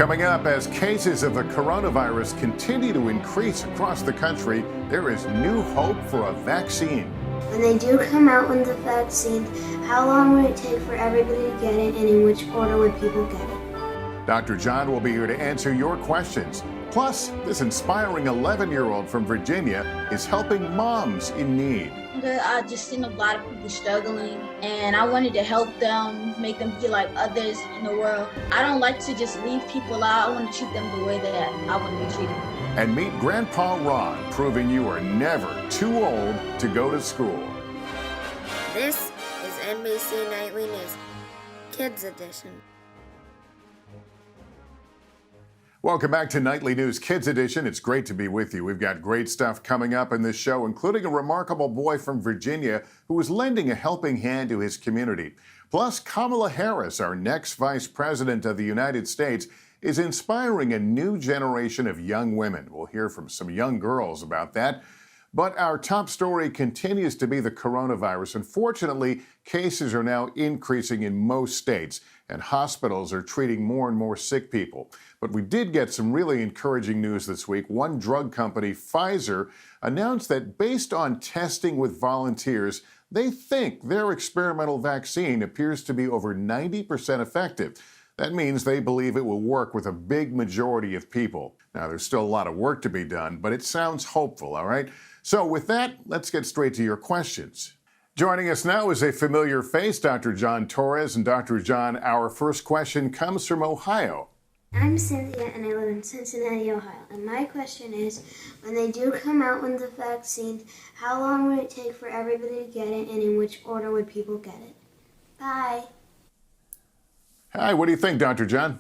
Coming up, as cases of the coronavirus continue to increase across the country, there is new hope for a vaccine. When they do come out with the vaccine, how long will it take for everybody to get it, and in which order would people get it? Dr. John will be here to answer your questions. Plus, this inspiring 11-year-old from Virginia is helping moms in need. I just seen a lot of people struggling, and I wanted to help them, make them feel like others in the world. I don't like to just leave people out. I want to treat them the way that I want to be treated. And meet Grandpa Ron, proving you are never too old to go to school. This is NBC Nightly News, Kids Edition. Welcome back to Nightly News Kids Edition. It's great to be with you. We've got great stuff coming up in this show, including a remarkable boy from Virginia who is lending a helping hand to his community. Plus, Kamala Harris, our next Vice President of the United States, is inspiring a new generation of young women. We'll hear from some young girls about that. But our top story continues to be the coronavirus. Unfortunately, cases are now increasing in most states, and hospitals are treating more and more sick people. But we did get some really encouraging news this week. One drug company, Pfizer, announced that based on testing with volunteers, they think their experimental vaccine appears to be over 90% effective. That means they believe it will work with a big majority of people. Now, there's still a lot of work to be done, but it sounds hopeful, all right? So with that, let's get straight to your questions. Joining us now is a familiar face, Dr. John Torres. And Dr. John, our first question comes from Ohio. I'm Cynthia, and I live in Cincinnati, Ohio. And my question is, when they do come out with the vaccine, how long would it take for everybody to get it, and in which order would people get it? Bye. Hi, what do you think, Dr. John?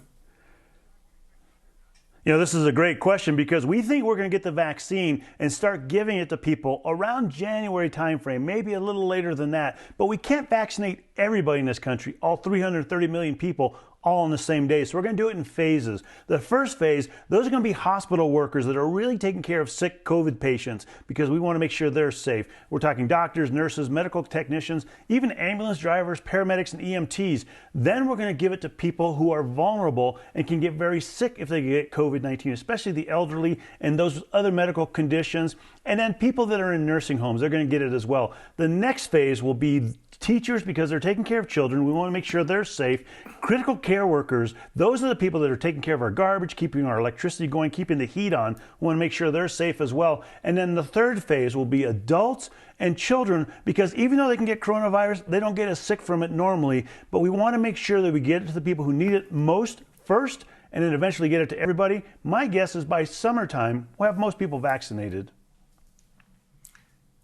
You know, this is a great question because we think we're going to get the vaccine and start giving it to people around January timeframe, maybe a little later than that. But we can't vaccinate everybody in this country, all 330 million people, all on the same day. So we're going to do it in phases. The first phase, those are going to be hospital workers that are really taking care of sick COVID patients because we want to make sure they're safe. We're talking doctors, nurses, medical technicians, even ambulance drivers, paramedics, and EMTs. Then we're going to give it to people who are vulnerable and can get very sick if they get COVID-19, especially the elderly and those other medical conditions. And then people that are in nursing homes, they're going to get it as well. The next phase will be teachers because they're taking care of children. We want to make sure they're safe. Critical care workers, those are the people that are taking care of our garbage, keeping our electricity going, keeping the heat on. We want to make sure they're safe as well. And then the third phase will be adults and children because even though they can get coronavirus, they don't get as sick from it normally. But we want to make sure that we get it to the people who need it most first and then eventually get it to everybody. My guess is by summertime, we'll have most people vaccinated.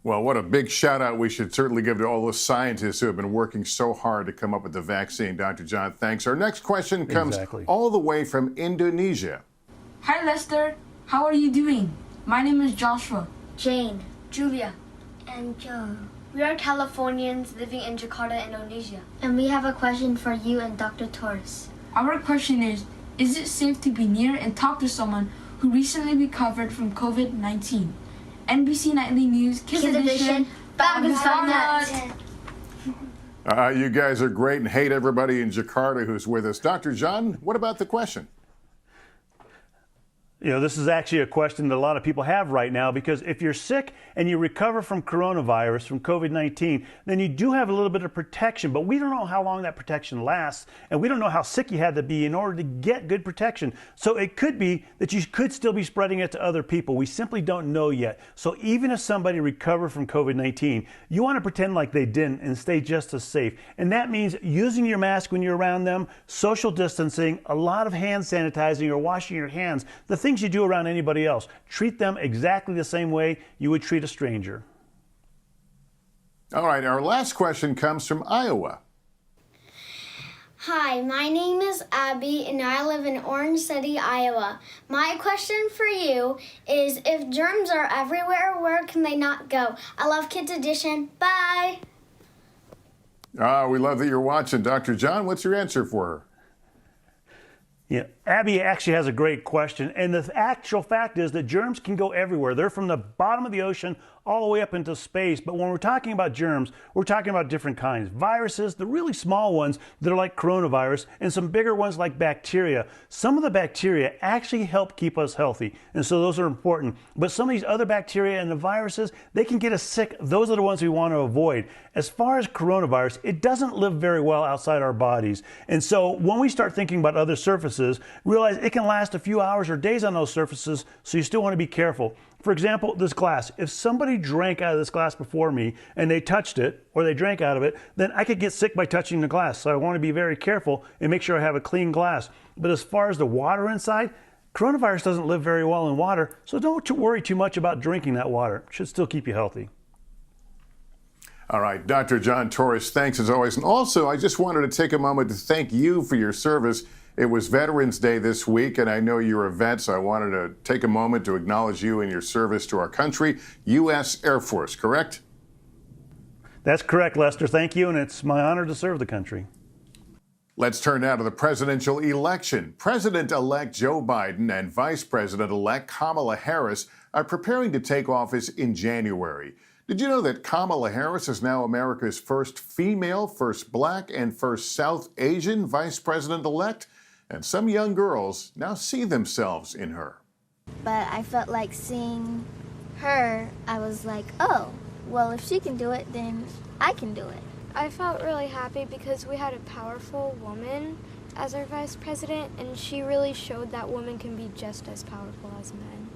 Well, what a big shout out we should certainly give to all those scientists who have been working so hard to come up with the vaccine. Dr. John, thanks. Our next question comes all the way from Indonesia. Hi, Lester. How are you doing? My name is Joshua. Jane, Julia, and Joe. We are Californians living in Jakarta, Indonesia. And we have a question for you and Dr. Torres. Our question is it safe to be near and talk to someone who recently recovered from COVID-19? NBC Nightly News, Kids Edition, bagus banget. You guys are great and hate everybody in Jakarta who's with us. Dr. John, what about the question? You know, this is actually a question that a lot of people have right now because if you're sick and you recover from coronavirus, from COVID-19, then you do have a little bit of protection, but we don't know how long that protection lasts, and we don't know how sick you had to be in order to get good protection. So it could be that you could still be spreading it to other people. We simply don't know yet. So even if somebody recovered from COVID-19, you want to pretend like they didn't and stay just as safe. And that means using your mask when you're around them, social distancing, a lot of hand sanitizing or washing your hands, the things you do around anybody else. Treat them exactly the same way you would treat a stranger. All right, our last question comes from Iowa. Hi, my name is Abby and I live in Orange City, Iowa. My question for you is if germs are everywhere, where can they not go? I love Kids Edition. Bye. We love that you're watching. Dr. John, what's your answer for her? Yeah, Abby actually has a great question, and the actual fact is that germs can go everywhere. They're from the bottom of the ocean all the way up into space, but when we're talking about germs, we're talking about different kinds. Viruses, the really small ones that are like coronavirus, and some bigger ones like bacteria. Some of the bacteria actually help keep us healthy, and so those are important. But some of these other bacteria and the viruses, they can get us sick. Those are the ones we want to avoid. As far as coronavirus, it doesn't live very well outside our bodies, and so when we start thinking about other surfaces, realize it can last a few hours or days on those surfaces, so you still want to be careful. For example, this glass. If somebody drank out of this glass before me and they touched it or they drank out of it, then I could get sick by touching the glass. So I want to be very careful and make sure I have a clean glass. But as far as the water inside, coronavirus doesn't live very well in water, so don't worry too much about drinking that water. It should still keep you healthy. All right, Dr. John Torres, thanks as always. And also, I just wanted to take a moment to thank you for your service. It was Veterans Day this week, and I know you're a vet, so I wanted to take a moment to acknowledge you and your service to our country, U.S. Air Force, correct? That's correct, Lester. Thank you, and it's my honor to serve the country. Let's turn now to the presidential election. President-elect Joe Biden and Vice President-elect Kamala Harris are preparing to take office in January. Did you know that Kamala Harris is now America's first female, first black, and first South Asian vice president-elect? And some young girls now see themselves in her. But I felt like seeing her, I was like, oh, well, if she can do it, then I can do it. I felt really happy because we had a powerful woman as our vice president, and she really showed that women can be just as powerful as men.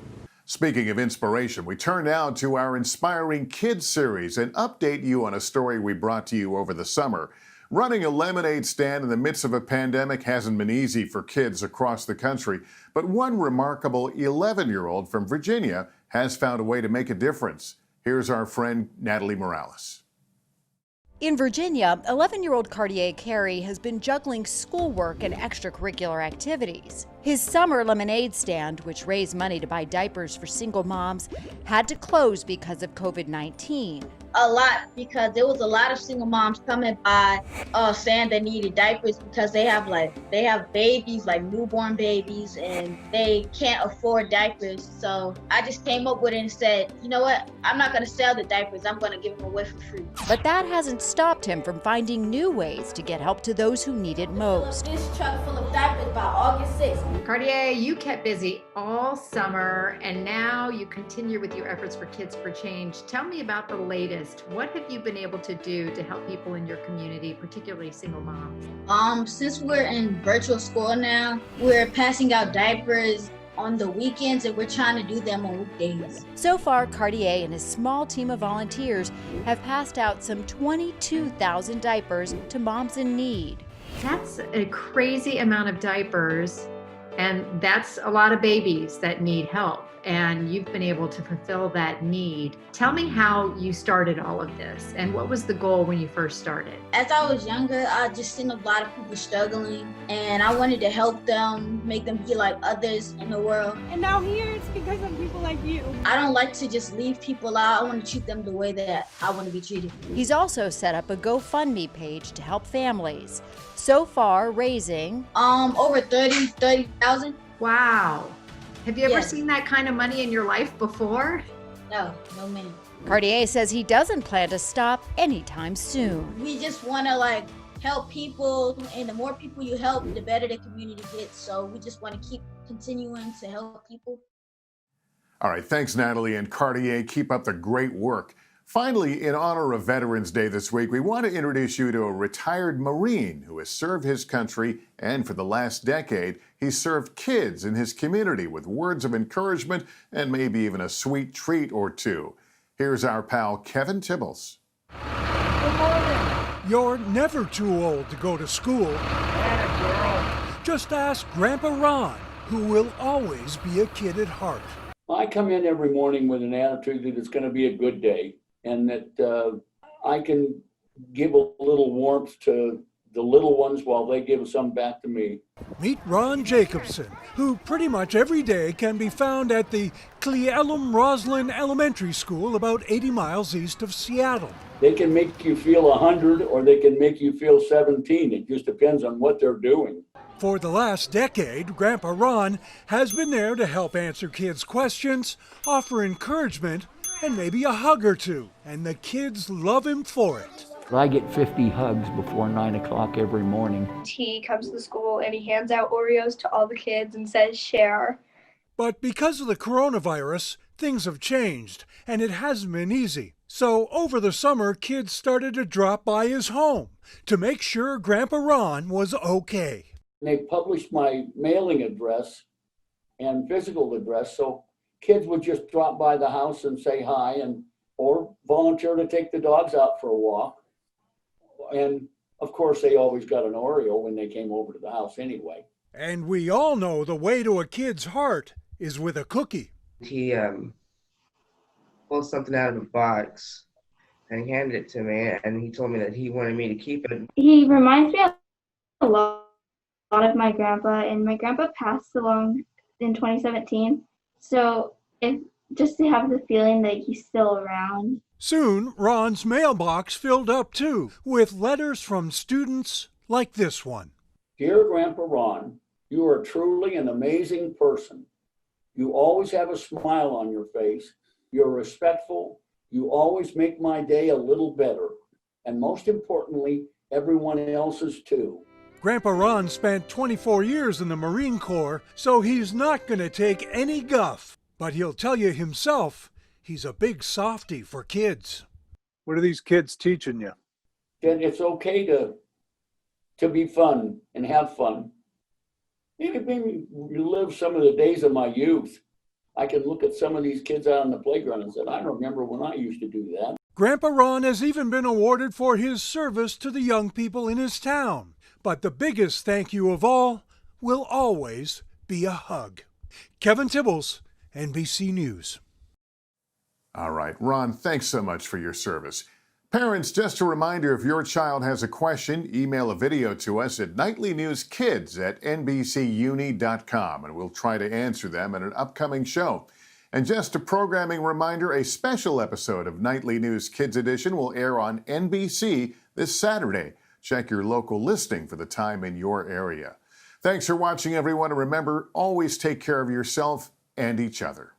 Speaking of inspiration, we turn now to our Inspiring Kids series and update you on a story we brought to you over the summer. Running a lemonade stand in the midst of a pandemic hasn't been easy for kids across the country, but one remarkable 11-year-old from Virginia has found a way to make a difference. Here's our friend Natalie Morales. In Virginia, 11-year-old Cartier Carey has been juggling schoolwork and extracurricular activities. His summer lemonade stand, which raised money to buy diapers for single moms, had to close because of COVID-19. A lot, because there was a lot of single moms coming by saying they needed diapers because they have babies, like newborn babies, and they can't afford diapers. So I just came up with it and said, you know what, I'm not going to sell the diapers, I'm going to give them away for free. But that hasn't stopped him from finding new ways to get help to those who need it most. This truck full of diapers by August 6th. Cartier, you kept busy all summer, and now you continue with your efforts for Kids for Change. Tell me about the latest. What have you been able to do to help people in your community, particularly single moms? Since we're in virtual school now, we're passing out diapers on the weekends, and we're trying to do them on weekdays. So far, Cartier and his small team of volunteers have passed out some 22,000 diapers to moms in need. That's a crazy amount of diapers, and that's a lot of babies that need help. And you've been able to fulfill that need. Tell me how you started all of this, and what was the goal when you first started? As I was younger, I just seen a lot of people struggling, and I wanted to help them, make them be like others in the world. And now here it's because of people like you. I don't like to just leave people out. I want to treat them the way that I want to be treated. He's also set up a GoFundMe page to help families. So far, raising over 30,000. Wow. Have you ever seen that kind of money in your life before? No ma'am. Cartier says he doesn't plan to stop anytime soon. We just want to help people, and the more people you help, the better the community gets. So we just want to keep continuing to help people. All right, thanks, Natalie and Cartier. Keep up the great work. Finally, in honor of Veterans Day this week, we want to introduce you to a retired Marine who has served his country, and for the last decade, he's served kids in his community with words of encouragement and maybe even a sweet treat or two. Here's our pal, Kevin Tibbles. Good morning. You're never too old to go to school. Just ask Grandpa Ron, who will always be a kid at heart. I come in every morning with an attitude that it's going to be a good day, and that I can give a little warmth to the little ones while they give some back to me. Meet Ron Jacobson, who pretty much every day can be found at the Cleellum Roslyn Elementary School about 80 miles east of Seattle. They can make you feel 100 or they can make you feel 17. It just depends on what they're doing. For the last decade, Grandpa Ron has been there to help answer kids' questions, offer encouragement, and maybe a hug or two. And the kids love him for it. I get 50 hugs before 9 o'clock every morning. He comes to the school and he hands out Oreos to all the kids and says, share. But because of the coronavirus, things have changed, and it hasn't been easy. So over the summer, kids started to drop by his home to make sure Grandpa Ron was okay. They published my mailing address and physical address, so kids would just drop by the house and say hi, and or volunteer to take the dogs out for a walk. And of course, they always got an Oreo when they came over to the house anyway. And we all know the way to a kid's heart is with a cookie. He pulled something out of the box and he handed it to me, and he told me that he wanted me to keep it. He reminds me a lot of my grandpa, and my grandpa passed along in 2017. So just to have the feeling that he's still around. Soon, Ron's mailbox filled up too, with letters from students like this one. Dear Grandpa Ron, you are truly an amazing person. You always have a smile on your face. You're respectful. You always make my day a little better. And most importantly, everyone else's too. Grandpa Ron spent 24 years in the Marine Corps, so he's not going to take any guff. But he'll tell you himself, he's a big softy for kids. What are these kids teaching you? That it's okay to be fun and have fun. It made me relive some of the days of my youth. I can look at some of these kids out on the playground and say, I remember when I used to do that. Grandpa Ron has even been awarded for his service to the young people in his town. But the biggest thank you of all will always be a hug. Kevin Tibbles, NBC News. All right, Ron, thanks so much for your service. Parents, just a reminder, if your child has a question, email a video to us at nightlynewskids@nbcuni.com, and we'll try to answer them in an upcoming show. And just a programming reminder, a special episode of Nightly News Kids Edition will air on NBC this Saturday. Check your local listing for the time in your area. Thanks for watching, everyone, and remember, always take care of yourself and each other.